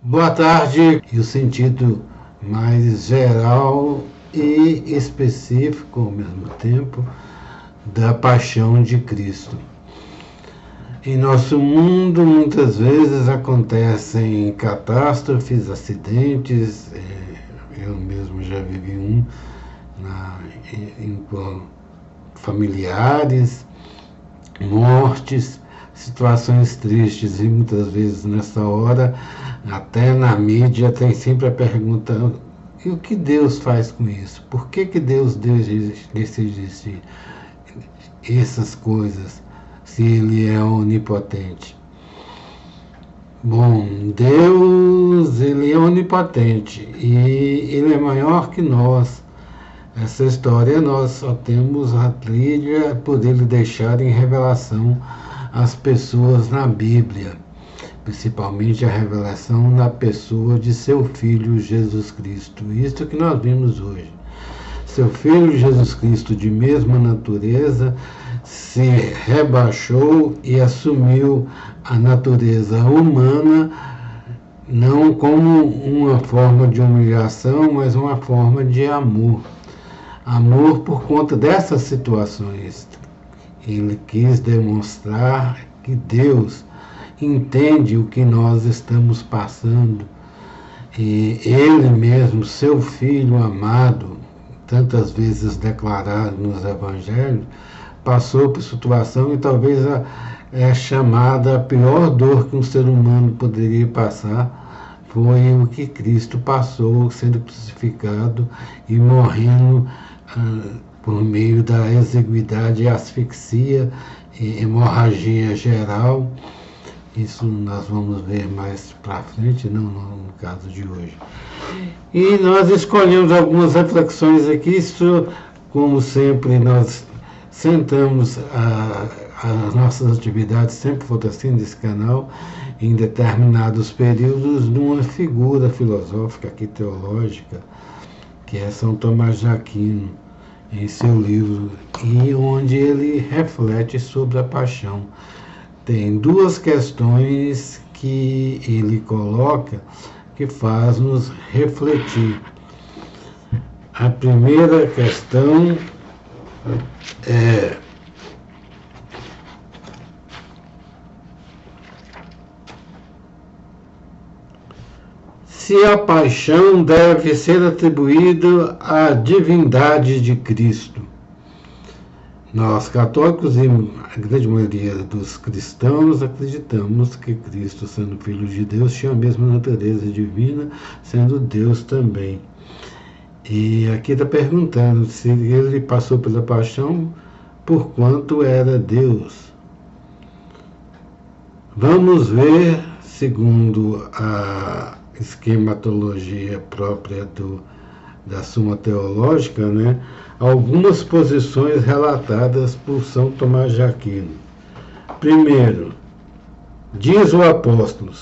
Boa tarde. E o sentido mais geral e específico ao mesmo tempo da paixão de Cristo. Em nosso mundo, muitas vezes acontecem catástrofes, acidentes, eu mesmo já vivi um, com familiares, mortes, situações tristes, e muitas vezes nessa hora, até na mídia, tem sempre a pergunta: e o que Deus faz com isso? Por que Deus decide essas coisas, se Ele é onipotente? Bom, Deus, Ele é onipotente e Ele é maior que nós. Essa história nós só temos a trilha por Ele deixar em revelação às pessoas na Bíblia, principalmente a revelação na pessoa de seu Filho Jesus Cristo. Isto que nós vimos hoje. Seu Filho Jesus Cristo, de mesma natureza, se rebaixou e assumiu a natureza humana, não como uma forma de humilhação, mas uma forma de amor. Amor por conta dessas situações. Ele quis demonstrar que Deus entende o que nós estamos passando. E Ele mesmo, seu Filho amado, tantas vezes declarado nos Evangelhos, passou por situação e talvez é chamada a pior dor que um ser humano poderia passar, foi o que Cristo passou, sendo crucificado e morrendo por meio da exiguidade, asfixia e hemorragia geral. Isso nós vamos ver mais para frente, não no caso de hoje. E nós escolhemos algumas reflexões aqui. Isso, como sempre, nós sentamos as nossas atividades, sempre foi assim desse canal, em determinados períodos, numa figura filosófica, aqui teológica, que é São Tomás de Aquino, em seu livro, e onde ele reflete sobre a paixão. Tem duas questões que ele coloca que faz-nos refletir. A primeira questão é: se a paixão deve ser atribuída à divindade de Cristo. Nós, católicos e a grande maioria dos cristãos, acreditamos que Cristo, sendo Filho de Deus, tinha a mesma natureza divina, sendo Deus também. E aqui está perguntando se ele passou pela paixão por quanto era Deus. Vamos ver, segundo a esquematologia própria da Suma Teológica, né, algumas posições relatadas por São Tomás de Aquino. Primeiro, diz o apóstolo: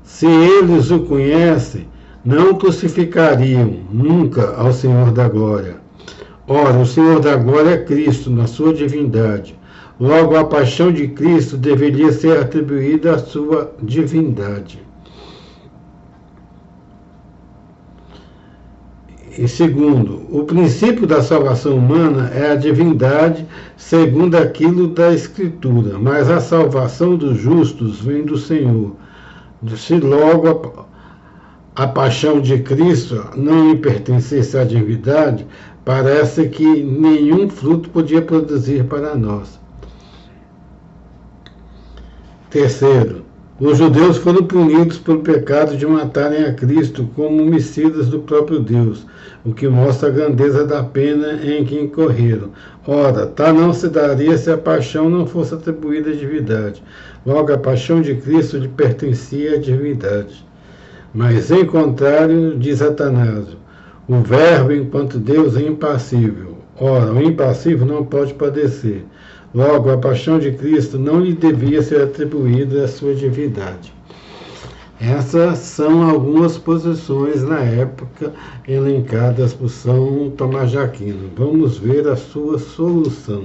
se eles o conhecem, não crucificariam nunca ao Senhor da Glória. Ora, o Senhor da Glória é Cristo, na sua divindade. Logo, a paixão de Cristo deveria ser atribuída à sua divindade. E segundo, o princípio da salvação humana é a divindade segundo aquilo da Escritura, mas a salvação dos justos vem do Senhor. Se logo a paixão de Cristo não lhe pertencesse à divindade, parece que nenhum fruto podia produzir para nós. Terceiro, os judeus foram punidos pelo pecado de matarem a Cristo como homicidas do próprio Deus, o que mostra a grandeza da pena em que incorreram. Ora, tal não se daria se a paixão não fosse atribuída à divindade. Logo, a paixão de Cristo lhe pertencia à divindade. Mas, em contrário, diz Atanásio, o Verbo, enquanto Deus, é impassível. Ora, o impassível não pode padecer. Logo, a paixão de Cristo não lhe devia ser atribuída à sua divindade. Essas são algumas posições na época elencadas por São Tomás de Aquino. Vamos ver a sua solução.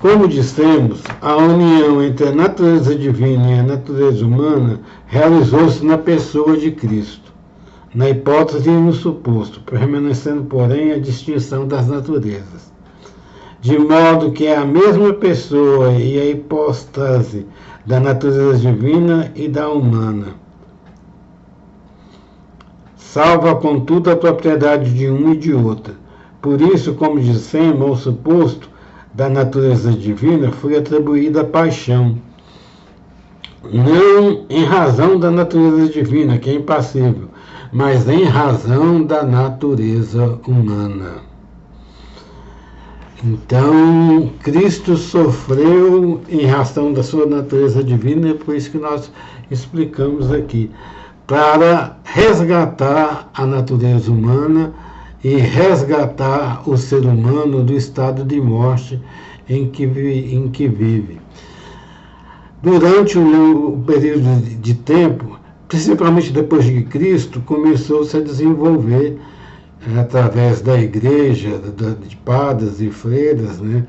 Como dissemos, a união entre a natureza divina e a natureza humana realizou-se na pessoa de Cristo, na hipótese e no suposto, permanecendo, porém, a distinção das naturezas. De modo que é a mesma pessoa e a hipóstase da natureza divina e da humana. Salva, contudo, a propriedade de um e de outra. Por isso, como dissemos, ao suposto da natureza divina foi atribuída a paixão, não em razão da natureza divina, que é impassível, mas em razão da natureza humana. Então, Cristo sofreu em razão da sua natureza divina, é por isso que nós explicamos aqui, para resgatar a natureza humana e resgatar o ser humano do estado de morte em que vive. Durante o período de tempo, principalmente depois de Cristo, começou-se a desenvolver, através da igreja, de padres e freiras, né,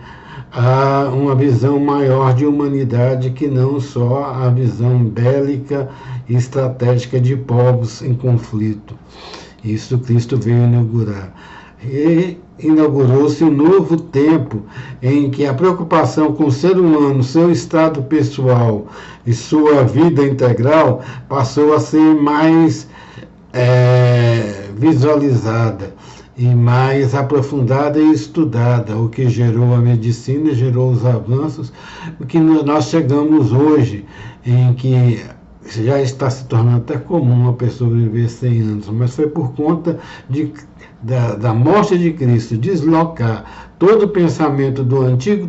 uma visão maior de humanidade que não só a visão bélica e estratégica de povos em conflito. Isso Cristo veio inaugurar. E inaugurou-se um novo tempo em que a preocupação com o ser humano, seu estado pessoal e sua vida integral passou a ser mais visualizada e mais aprofundada e estudada, o que gerou a medicina, gerou os avanços, o que nós chegamos hoje, em que já está se tornando até comum uma pessoa viver 100 anos, mas foi por conta da morte de Cristo deslocar todo o pensamento do Antigo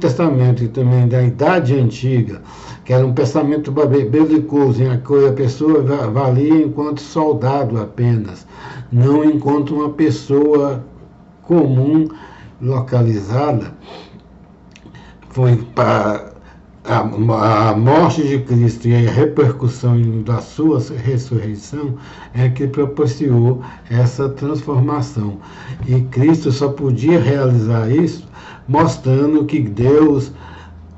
Testamento e também da Idade Antiga, que era um pensamento belicoso, em que a pessoa valia enquanto soldado apenas, não enquanto uma pessoa comum, localizada. Foi para a morte de Cristo e a repercussão da sua ressurreição é que propiciou essa transformação. E Cristo só podia realizar isso mostrando que Deus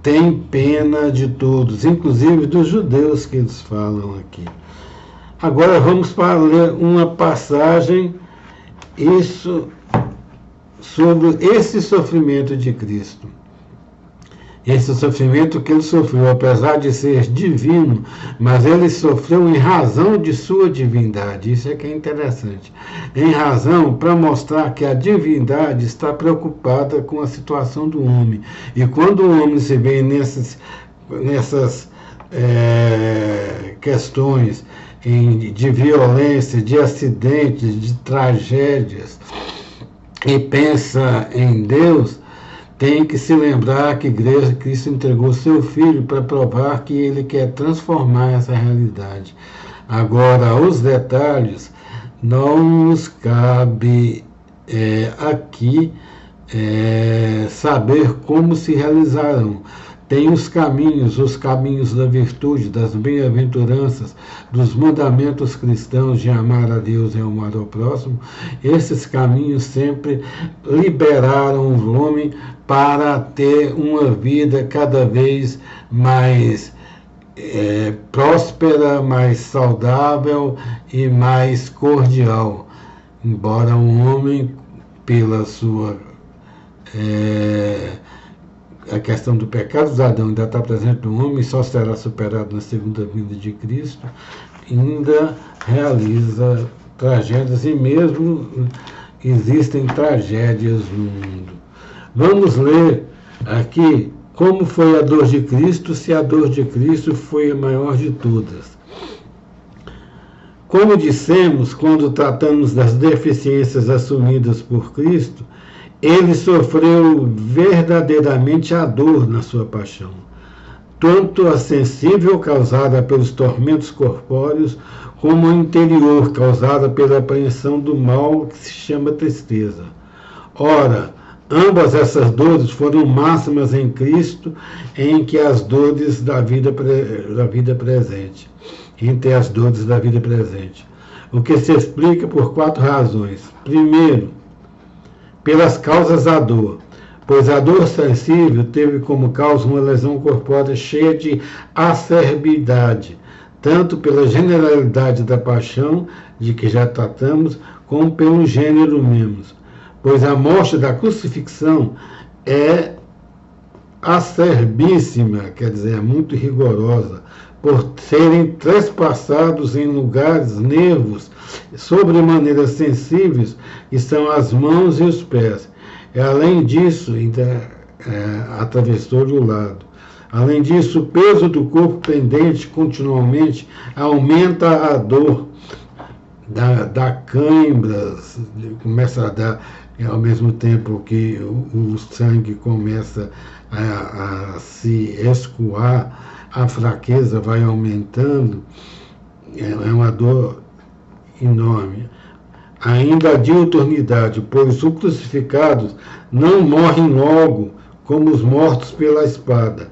tem pena de todos, inclusive dos judeus que eles falam aqui. Agora vamos para ler uma passagem sobre esse sofrimento de Cristo. Esse sofrimento que ele sofreu, apesar de ser divino, mas ele sofreu em razão de sua divindade. Isso é que é interessante. Em razão, para mostrar que a divindade está preocupada com a situação do homem. E quando o homem se vê nessas questões de violência, de acidentes, de tragédias, e pensa em Deus, tem que se lembrar que Cristo entregou seu Filho para provar que ele quer transformar essa realidade. Agora, os detalhes não nos cabe aqui saber como se realizarão. Tem os caminhos da virtude, das bem-aventuranças, dos mandamentos cristãos de amar a Deus e amar ao próximo. Esses caminhos sempre liberaram o homem para ter uma vida cada vez mais próspera, mais saudável e mais cordial. Embora o homem, pela sua a questão do pecado de Adão ainda está presente no homem, só será superado na segunda vinda de Cristo, ainda realiza tragédias, e mesmo existem tragédias no mundo. Vamos ler aqui como foi a dor de Cristo, se a dor de Cristo foi a maior de todas. Como dissemos, quando tratamos das deficiências assumidas por Cristo, ele sofreu verdadeiramente a dor na sua paixão, tanto a sensível causada pelos tormentos corpóreos, como a interior causada pela apreensão do mal que se chama tristeza. Ora, ambas essas dores foram máximas em Cristo, em que as dores da vida presente, entre as dores da vida presente. O que se explica por 4 razões. Primeiro, pelas causas da dor. pois a dor sensível teve como causa uma lesão corpórea cheia de acerbidade, tanto pela generalidade da paixão, de que já tratamos, como pelo gênero mesmo, pois a morte da crucifixão é acerbíssima, quer dizer, é muito rigorosa, por serem trespassados em lugares, nervos, sobremaneira sensíveis, que são as mãos e os pés. Além disso, atravessou-lhe o lado. Além disso, o peso do corpo pendente continuamente aumenta a dor, dá câimbras, começa a dar, ao mesmo tempo que o sangue começa a se escoar, a fraqueza vai aumentando, é uma dor enorme. Ainda a diuturnidade, pois os crucificados não morrem logo, como os mortos pela espada.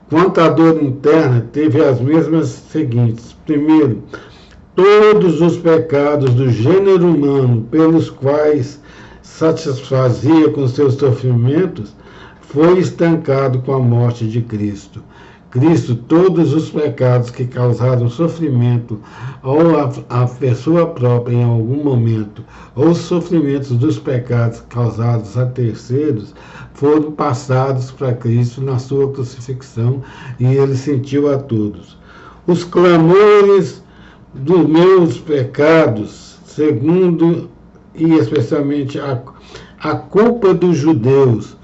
Quanto à dor interna, teve as mesmas seguintes. Primeiro, todos os pecados do gênero humano pelos quais satisfazia com seus sofrimentos foi estancado com a morte de Cristo. Cristo, todos os pecados que causaram sofrimento ou a pessoa própria em algum momento, ou os sofrimentos dos pecados causados a terceiros, foram passados para Cristo na sua crucifixão e ele sentiu a todos. Os clamores dos meus pecados, segundo e especialmente a culpa dos judeus,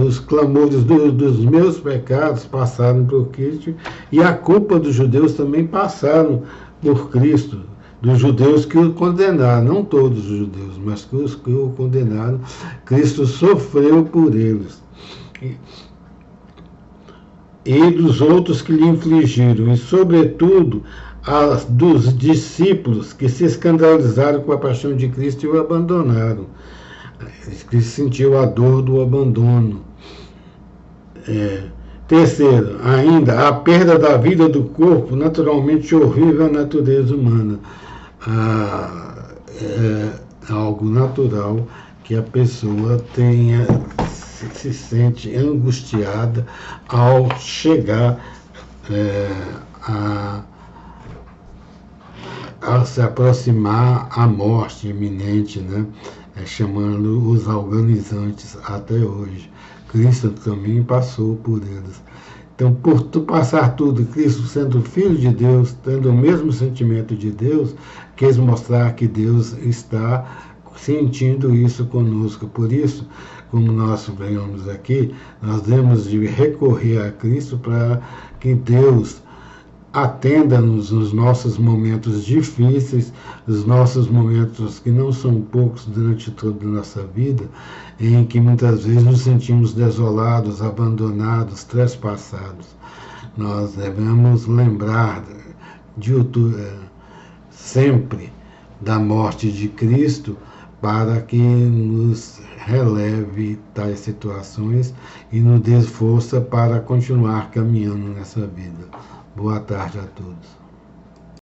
os clamores dos meus pecados passaram por Cristo e a culpa dos judeus também passaram por Cristo, dos judeus que o condenaram, não todos os judeus, mas os que o condenaram, Cristo sofreu por eles. E dos outros que lhe infligiram, e sobretudo dos discípulos que se escandalizaram com a paixão de Cristo e o abandonaram. Que sentiu a dor do abandono. Terceiro, ainda, a perda da vida do corpo, naturalmente horrível à natureza humana. É algo natural que a pessoa se sente angustiada ao chegar a se aproximar à morte iminente, né? Chamando os agonizantes até hoje. Cristo também passou por eles. Então, por tu passar tudo, Cristo sendo Filho de Deus, tendo o mesmo sentimento de Deus, quis mostrar que Deus está sentindo isso conosco. Por isso, como nós venhamos aqui, nós devemos de recorrer a Cristo para que Deus atenda-nos nos nossos momentos difíceis, nos nossos momentos que não são poucos durante toda a nossa vida, em que muitas vezes nos sentimos desolados, abandonados, trespassados. Nós devemos lembrar sempre da morte de Cristo para que nos releve tais situações e nos dê força para continuar caminhando nessa vida. Boa tarde a todos.